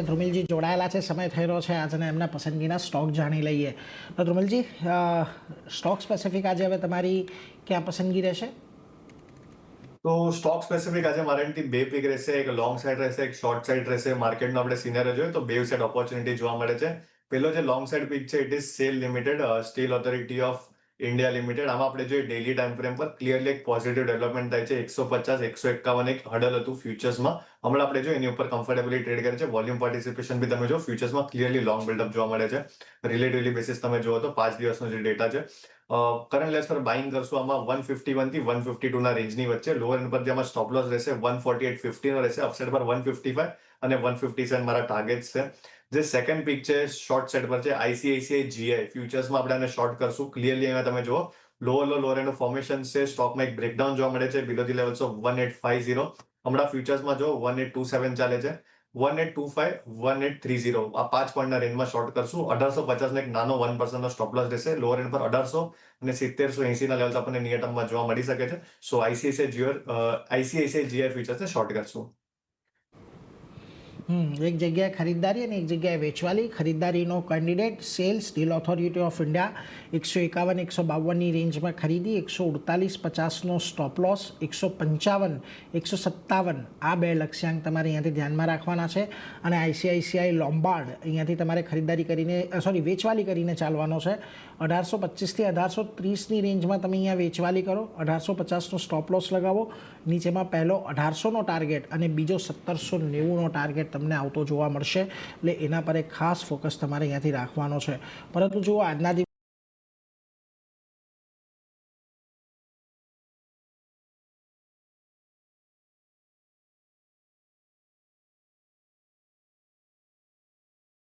ધ્રુમિલજી જોડાયેલા છે, સમય થઈ રહ્યો છે આજના એમના પસંદગીના સ્ટોક જાણી લઈએ. તો ધ્રુમિલજી, સ્ટોક સ્પેસિફિક આજે હવે તમારી ક્યાં પસંદગી રહેશે? તો સ્ટોક સ્પેસિફિક આજે મારા એન્ડથી બે પિક રહેશે, એક લોંગ સાઇડ રહેશે, એક શોર્ટ સાઇડ રહેશે. માર્કેટનો આપણે સિનેરિયો જોઈએ તો બે સાઇડ ઓપોર્ચ્યુનિટી જોવા મળે છે. પેલો જે લોંગ સાઇડ પિક છે it is cell limited, steel Authority of India limited. આમાં આપણે જોઈએ ડેઇલી ટાઈમ ફ્રેમ પર ક્લિયરલી એક પોઝિટિવ ડેવલપમેન્ટ થાય છે. 150 151 એક હડલ હતું ફ્યુચર્સમાં. હમણાં આપણે જોઈએ એની ઉપર કમ્ફર્ટેબલી ટ્રેડ કરે છે. વોલ્યુમ પાર્ટિસિપેશન બી તમે જો ફ્યુચર્સમાં ક્લિયરલી લોંગ બિલ્ડઅપ જોવા મળે છે. રિલેટિવલી બેસિસ તમે જુઓ તો 5 દિવસનો જે ડેટા છે, કરંટ લેવલ્સ પર બાઇંગ કરશું આમાં 151 થી 152 ના રેન્જની વચ્ચે. લોઅર એન્ડ પર જેમાં સ્ટોપ લોસ રહેશે 148.50 નો રહેશે, અપસાઇડ પર 155 અને 157 મારા ટાર્ગેટ્સ છે. જે સેકન્ડ પિક છે શોર્ટ સાઇડ પર છે આઈસીઆઈસીઆઈ જીઆઈ. ફ્યુચર્સમાં આપણે આને શોર્ટ કરશું. ક્લિયરલી અહીંયા તમે જુઓ લોઅર એન્ડ ફોર્મેશન છે. સ્ટોકમાં એક બ્રેકડાઉન જોવા મળે છે બિલો ધી લેવલ્સ ઓફ 1850. હમણાં ફ્યુચર્સમાં જો 1827 ચાલે છે, 1825 1830 આ 5 પોઈન્ટના રેન્જમાં શોર્ટ કરશું. 1850 નો એક નાનો 1% નો સ્ટોપ લોસ રહેશે. લોઅર એન્ડ પર 1800 અને 1780 ના લેવલ્સ આપણને નિયર ટર્મમાં જોવા મળી શકે છે. સો આઈસીઆઈસીઆઈ જીઆઈ ફ્યુચર્સને શોર્ટ કરશું. એક જગ્યાએ ખરીદદારી અને એક જગ્યાએ વેચવાલી. ખરીદદારીનો candidate SAIL, Steel Authority of India 151 152ની રેન્જમાં ખરીદી, 148.50નો સ્ટોપ લોસ, 155 157 આ બે લક્ષ્યાંક તમારે અહીંયાથી ધ્યાનમાં રાખવાના છે. અને આઈસીઆઈસીઆઈ લોમ્બાર્ડ અહીંયાથી તમારે ખરીદદારી કરીને વેચવાલી કરીને ચાલવાનો છે. 1825 થી 1830ની રેન્જમાં તમે અહીંયા વેચવાલી કરો, 1850નો સ્ટોપ લોસ લગાવો. નીચેમાં પહેલો 1800નો ટાર્ગેટ અને બીજો 1790નો ટાર્ગેટ તમને આવતો જોવા મળશે. એટલે એના પર એક ખાસ ફોકસ તમારે અહીંયાથી રાખવાનો છે. પરંતુ જુઓ આજના દિવસ